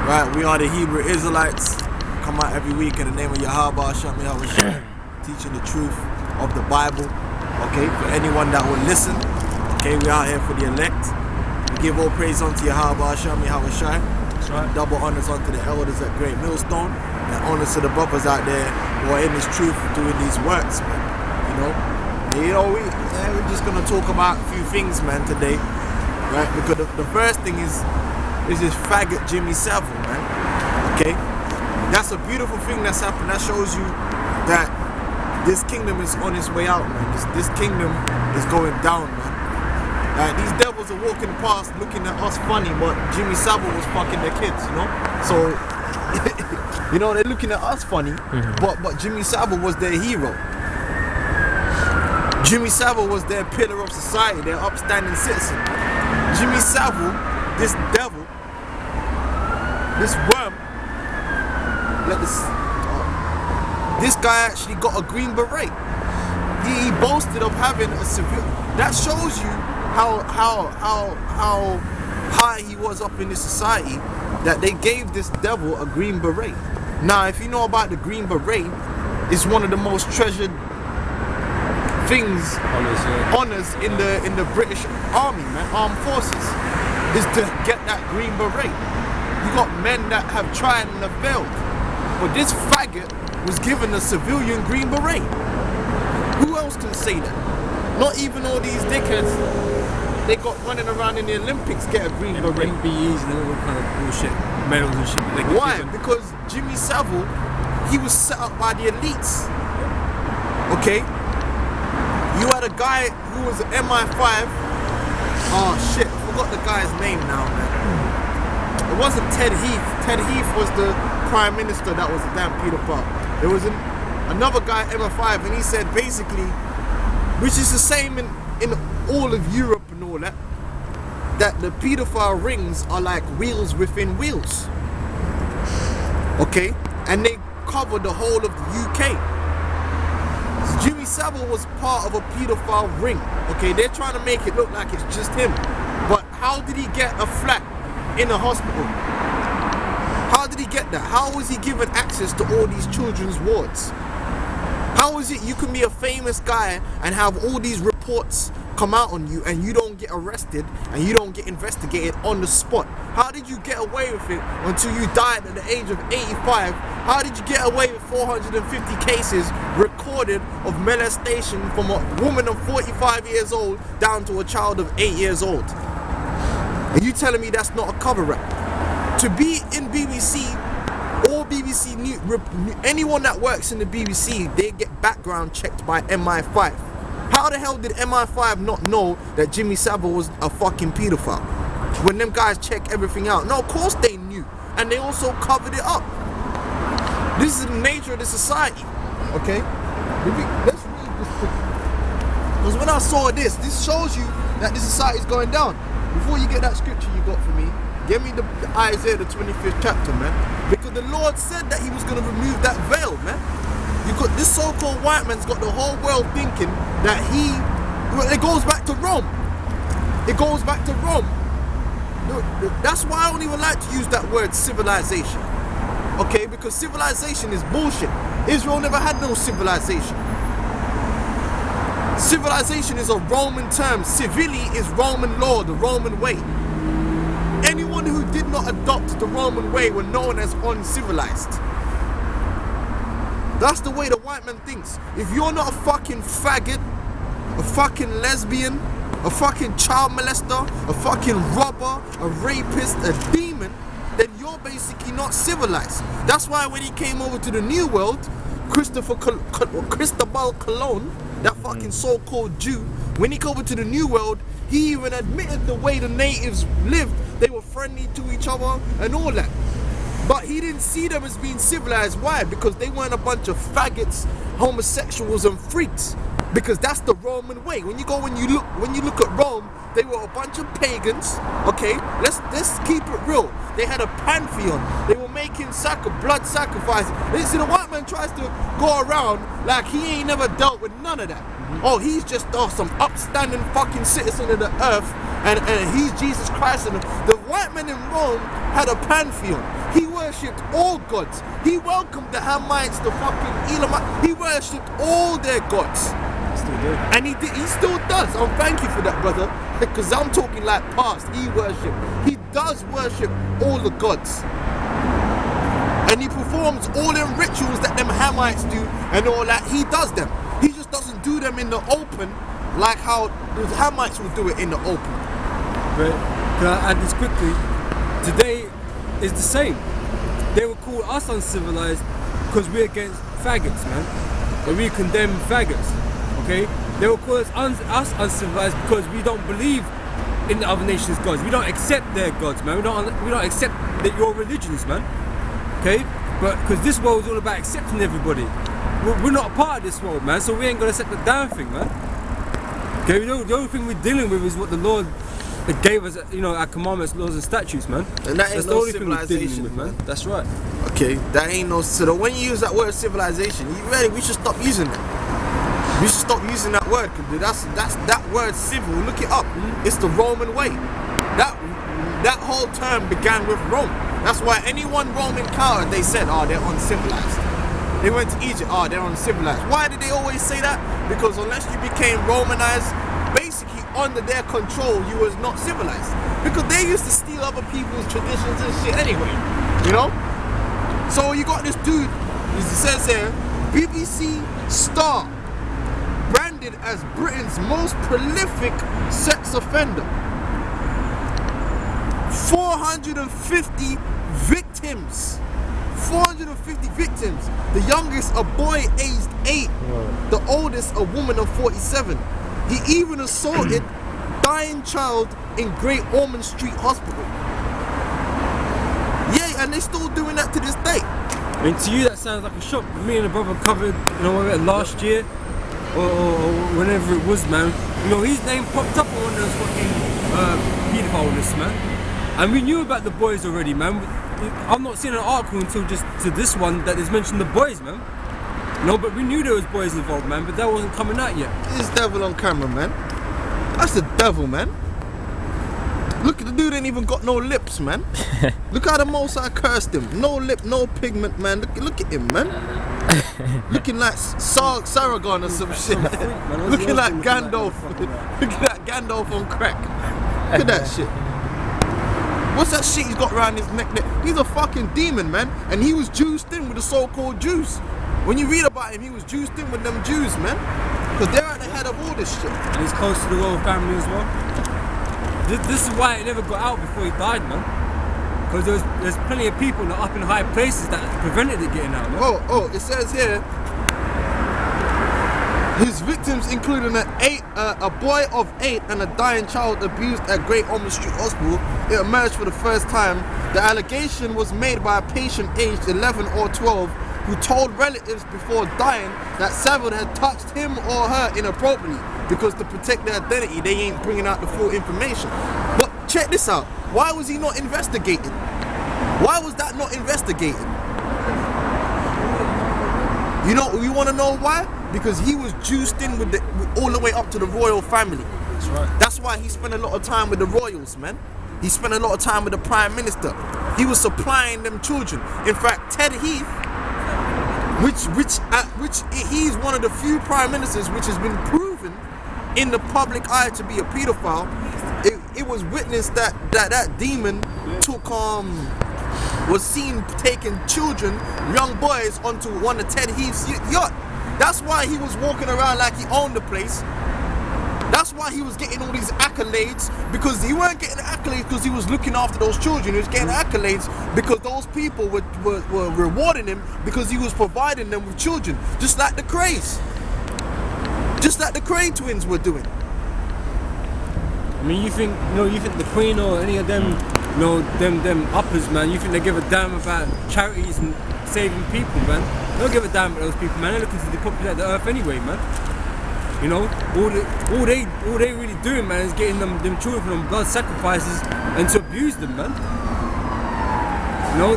Right, we are the Hebrew Israelites. Come out every week in the name of Yahweh, teaching the truth of the Bible. Okay, for anyone that will listen. Okay, we are here for the elect. We give all praise unto Yahweh, That's right. Double honors unto the elders at Great Millstone, and honors to the brothers out there who are in this truth doing these works, man. We're just gonna talk about a few things, man, today, right? Because the first thing is this faggot Jimmy Savile, man. Okay, that's a beautiful thing that's happened. That shows you that this kingdom is on its way out, man. This kingdom is going down, man. These devils are walking past looking at us funny, but Jimmy Savile was fucking their kids, you know? So, they're looking at us funny, but Jimmy Savile was their hero. Jimmy Savile was their pillar of society, their upstanding citizen. Jimmy Savile, this devil, this worm, this guy actually got a green beret. He boasted of having a civil. That shows you how high he was up in this society, that they gave this devil a green beret. Now, if you know about the green beret, it's one of the most treasured things, honors in the British Army, man, armed forces, is to get that green beret. You got men that have tried and have failed, but this faggot was given a civilian green beret. Who else can say that? Not even all these dickheads they got running around in the Olympics get a green beret. MBEs and all kind of bullshit, medals and shit. Why? Because Jimmy Savile, he was set up by the elites. Okay? You had a guy who was an MI5. Oh shit, I forgot the guy's name now, man. It wasn't Ted Heath. Ted Heath was the prime minister that was a damn pedophile. There was another guy, MI5, and he said basically, which is the same in all of Europe and all that, that the pedophile rings are like wheels within wheels. Okay? And they cover the whole of the UK. Jimmy Savile was part of a pedophile ring. Okay, they're trying to make it look like it's just him. But how did he get a flat in a hospital? How did he get that? How was he given access to all these children's wards? How is it you can be a famous guy and have all these reports come out on you and you don't get arrested and you don't get investigated on the spot? How did you get away with it until you died at the age of 85? How did you get away with 450 cases recorded of molestation from a woman of 45 years old down to a child of 8 years old? And you telling me that's not a cover-up? To be in BBC, or BBC News, anyone that works in the BBC, they get background checked by MI5. How the hell did MI5 not know that Jimmy Savile was a fucking pedophile? When them guys check everything out. No, of course they knew. And they also covered it up. This is the nature of the society. Okay? Let's read this quickly. Because when I saw this shows you that this society is going down. Before you get that scripture you got for me, give me the Isaiah, the 25th chapter, man. Because the Lord said that he was going to remove that veil, man. This so-called white man's got the whole world thinking that it goes back to Rome. It goes back to Rome. That's why I don't even like to use that word civilization. Okay, because civilization is bullshit. Israel never had no civilization. Civilization is a Roman term. Civili is Roman law, the Roman way. Anyone who did not adopt the Roman way were known as uncivilized. That's the way the white man thinks. If you're not a fucking faggot, a fucking lesbian, a fucking child molester, a fucking robber, a rapist, a demon, then you're basically not civilized. That's why when he came over to the New World, Cristobal Colon, that fucking so-called Jew, when he came over to the New World, he even admitted the way the natives lived. They were friendly to each other and all that. But he didn't see them as being civilized. Why? Because they weren't a bunch of faggots, homosexuals and freaks. Because that's the Roman way. When you look at Rome, they were a bunch of pagans. Okay, let's keep it real. They had a pantheon. They were making blood sacrifices. See, the white man tries to go around like he ain't never dealt with none of that. Oh, he's just some upstanding fucking citizen of the earth, and he's Jesus Christ. And the white white man in Rome had a pantheon. He worshipped all gods. He welcomed the Hamites, the fucking Elamites. He worshipped all their gods. Still do. And he still does. Thank you for that, brother. Because I'm talking like past. He does worship all the gods. And he performs all them rituals that them Hamites do and all that. He does them. He just doesn't do them in the open like how the Hamites will do it in the open. But can I add this quickly? Today is the same. They will call us uncivilized because we're against faggots, man. And we condemn faggots, okay? They will call us uncivilized because we don't believe in the other nations' gods. We don't accept their gods, man. We don't accept that your religions, man. Okay? But because this world is all about accepting everybody. We're not a part of this world, man. So we ain't gonna accept the damn thing, man. Okay? The only thing we're dealing with is what the Lord gave us, you know, our commandments, laws, and statutes, man. And that ain't That's no the only thing we're dealing civilization, with, man. That's right. Okay, that ain't no. So when you use that word civilization, we should stop using that. We should stop using that word because that's that word civil. Look it up. It's the Roman way. That whole term began with Rome. That's why anyone Rome encountered, they said, "Oh, they're uncivilized." They went to Egypt. "Oh, they're uncivilized." Why did they always say that? Because unless you became Romanized, basically under their control, you was not civilized. Because they used to steal other people's traditions and shit anyway. You know. So you got this dude. It says here, BBC star, branded as Britain's most prolific sex offender. 450 victims. 450 victims. The youngest a boy aged 8. The oldest a woman of 47. He even assaulted dying child in Great Ormond Street Hospital. Yeah, and they still doing that to this day. I mean, to you that sounds like a shock. Me and the brother covered, you know, last year or whenever it was, man. You know, his name popped up on one of those fucking paedophile lists, man. And we knew about the boys already, man. I'm not seeing an article until just to this one that has mentioned the boys, man. No, but we knew there was boys involved, man. But that wasn't coming out yet. This devil on camera, man. That's the devil, man. Look, the dude ain't even got no lips, man. Look how the Most High cursed him. No lip, no pigment, man. Look at him, man. Looking like Sargon or some shit. Looking like Gandalf. Looking like Gandalf on crack. Look at that shit. What's that shit he's got around his neck? He's a fucking demon, man. And he was juiced in with the so-called Jews. When you read about him, he was juiced in with them Jews, man. Because they're at the head of all this shit. And he's close to the royal family as well. This is why it never got out before he died, man. Because there's plenty of people that are up in high places that prevented it getting out, man. Oh, it says here, his victims including a boy of 8 and a dying child abused at Great Ormond Street Hospital. It emerged for the first time. The allegation was made by a patient aged 11 or 12 who told relatives before dying that Savile had touched him or her inappropriately because to protect their identity, they ain't bringing out the full information. But check this out. Why was he not investigated? Why was that not investigated? You want to know why? Because he was juiced in with all the way up to the royal family. That's right. That's why he spent a lot of time with the royals, man. He spent a lot of time with the prime minister. He was supplying them children. In fact, Ted Heath, which he's one of the few prime ministers which has been proven in the public eye to be a pedophile. It was witnessed that demon took was seen taking children, young boys, onto one of Ted Heath's yacht. That's why he was walking around like he owned the place. That's why he was getting all these accolades, because he weren't getting accolades because he was looking after those children. He was getting accolades because those people were rewarding him because he was providing them with children, just like the Crays. Just like the Cray twins were doing. I mean, you think the Queen or any of them, them uppers, man, you think they give a damn about charities and saving people, man? They don't give a damn about those people, man. They're looking to depopulate the earth anyway, man. You know, all they really doing, man, is getting them children from blood sacrifices and to abuse them, man. You know,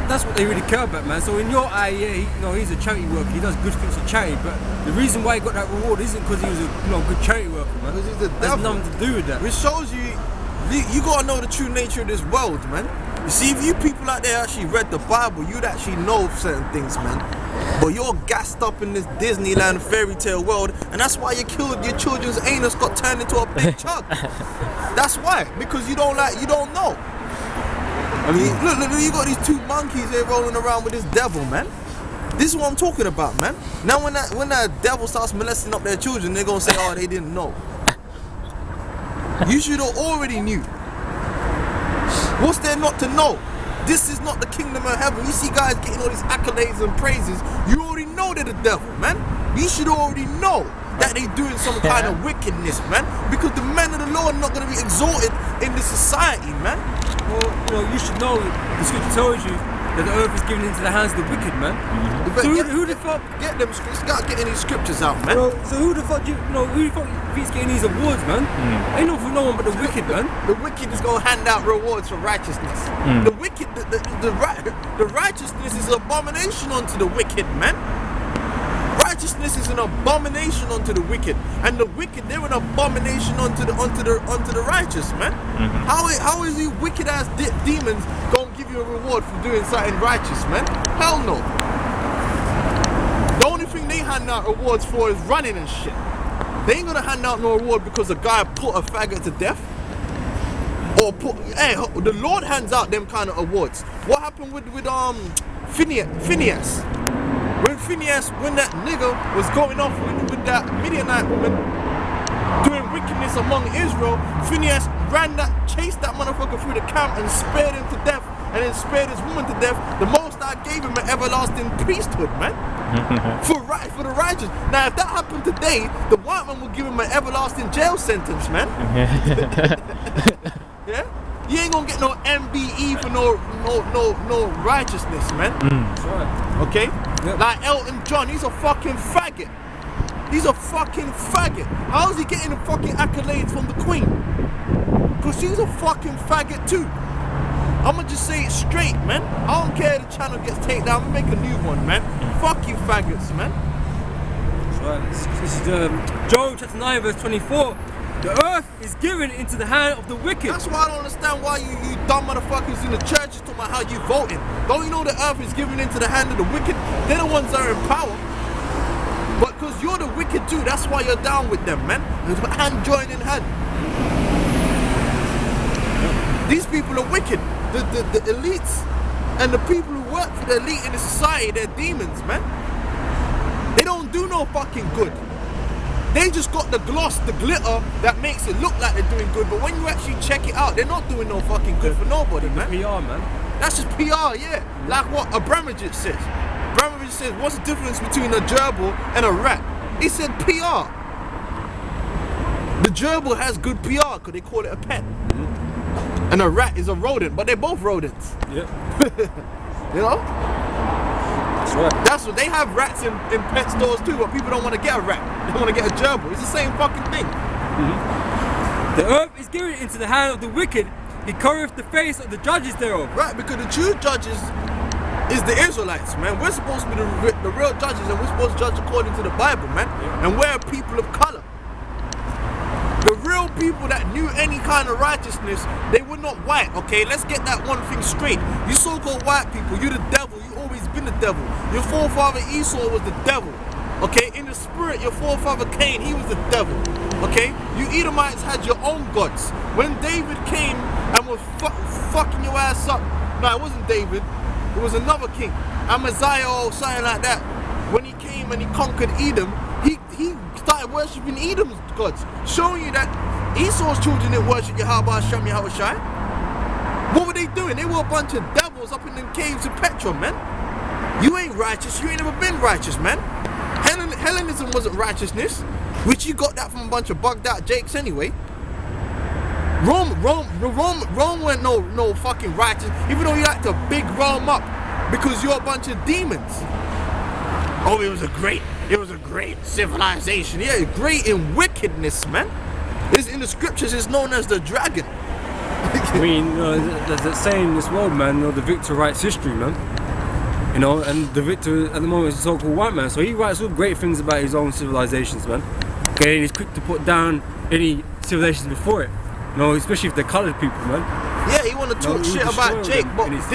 that's what they really care about, man. So in your eye, yeah, he's a charity worker. He does good things for charity, but the reason why he got that reward isn't because he was a good charity worker, man. Because he's the devil. Has nothing to do with that. Which shows you You gotta know the true nature of this world, man. You see, if you people out there actually read the Bible, you'd actually know certain things, man. But you're gassed up in this Disneyland fairy tale world, and that's why your children's anus got turned into a big chug. That's why, because you don't know. I mean, look, you got these two monkeys here rolling around with this devil, man. This is what I'm talking about, man. Now when that devil starts molesting up their children, they're gonna say, oh, they didn't know. You should have already knew. What's there not to know? This is not the kingdom of heaven. You see guys getting all these accolades and praises. You already know they're the devil, man. You should already know that they're doing some kind of wickedness, man. Because the men of the Lord are not going to be exalted in this society, man. Well, you should know, the scripture tells you that the earth is given into the hands of the wicked, man. So who the fuck? Get them scriptures. Got to get any scriptures out, man. So who the fuck keeps getting these awards, man? Ain't not for no one but the wicked, man. The wicked is gonna hand out rewards for righteousness. The wicked, the righteousness is an abomination unto the wicked, man. Righteousness is an abomination unto the wicked, and the wicked, they're an abomination unto the righteous, man. How is these wicked ass demons gonna give you a reward for doing something righteous, man? Hell no. The only thing they hand out rewards for is running and shit. They ain't gonna hand out no reward because a guy put a faggot to death. Or the Lord hands out them kind of awards. What happened with Phineas? When that nigga was going off with that Midianite woman doing wickedness among Israel, Phineas chased that motherfucker through the camp and spared him to death, and then spared his woman to death. The Most High gave him an everlasting priesthood, man. for the righteous. Now, if that happened today, the white man would give him an everlasting jail sentence, man. Yeah? You ain't gonna get no MBE for no righteousness, man. That's right. Okay? Yep. Like Elton John, he's a fucking faggot. He's a fucking faggot. How is he getting the fucking accolades from the Queen? Because she's a fucking faggot too. I'ma just say it straight, man. I don't care if the channel gets taken down. I'm gonna make a new one, man. Fuck you faggots, man. That's right. This is Job chapter 9 verse 24. The earth is given into the hand of the wicked. That's why I don't understand why you dumb motherfuckers in the churches talking about how you voting. Don't you know the earth is given into the hand of the wicked? They're the ones that are in power. But because you're the wicked too, that's why you're down with them, man. Hand join in hand. These people are wicked. The elites and the people who work for the elite in the society, they're demons, man. They don't do no fucking good. They just got the gloss, the glitter that makes it look like they're doing good, but when you actually check it out, they're not doing no fucking good for nobody, man. PR, man. That's just PR, yeah. Like what Abramovich says. Abramovich says, what's the difference between a gerbil and a rat? He said PR. The gerbil has good PR because they call it a pet. And a rat is a rodent, but they're both rodents. Yeah. You know? That's right. That's what they have, rats in pet stores too, but people don't want to get a rat. They want to get a gerbil. It's the same fucking thing. The earth is given into the hand of the wicked. He covereth the face of the judges thereof. Right, because the true judges is the Israelites, man. We're supposed to be the real judges, and we're supposed to judge according to the Bible, man. Yeah. And we're a people of color. The real people that knew any kind of righteousness, they were not white, okay? Let's get that one thing straight. You so-called white people, you're the devil. You've always been the devil. Your forefather Esau was the devil, okay? In the spirit, your forefather Cain, he was the devil, okay? You Edomites had your own gods. When David came and was fucking your ass up, no, it wasn't David. It was another king, Amaziah or something like that. When he came and he conquered Edom, he started worshipping Edom's gods, showing you that Esau's children didn't worship Yahweh Hashem Yahweh Shai. What were they doing? They were a bunch of devils up in them caves of Petra, man. You ain't righteous. You ain't never been righteous, man. Hellenism wasn't righteousness, which you got that from a bunch of bugged out jakes anyway. Rome weren't no fucking righteous, even though you like to big Rome up because you're a bunch of demons. Oh, it was a great civilization. Yeah, great in wickedness, man. It's in the scriptures, it's known as the dragon. I mean, there's that saying in this world, man, the victor writes history, man. You know, and the victor at the moment is a so-called white man, so he writes all great things about his own civilizations, man. Okay, and he's quick to put down any civilizations before it. No, especially if they're coloured people, man. Yeah, he want to talk he shit would about destroy Jake, them but in his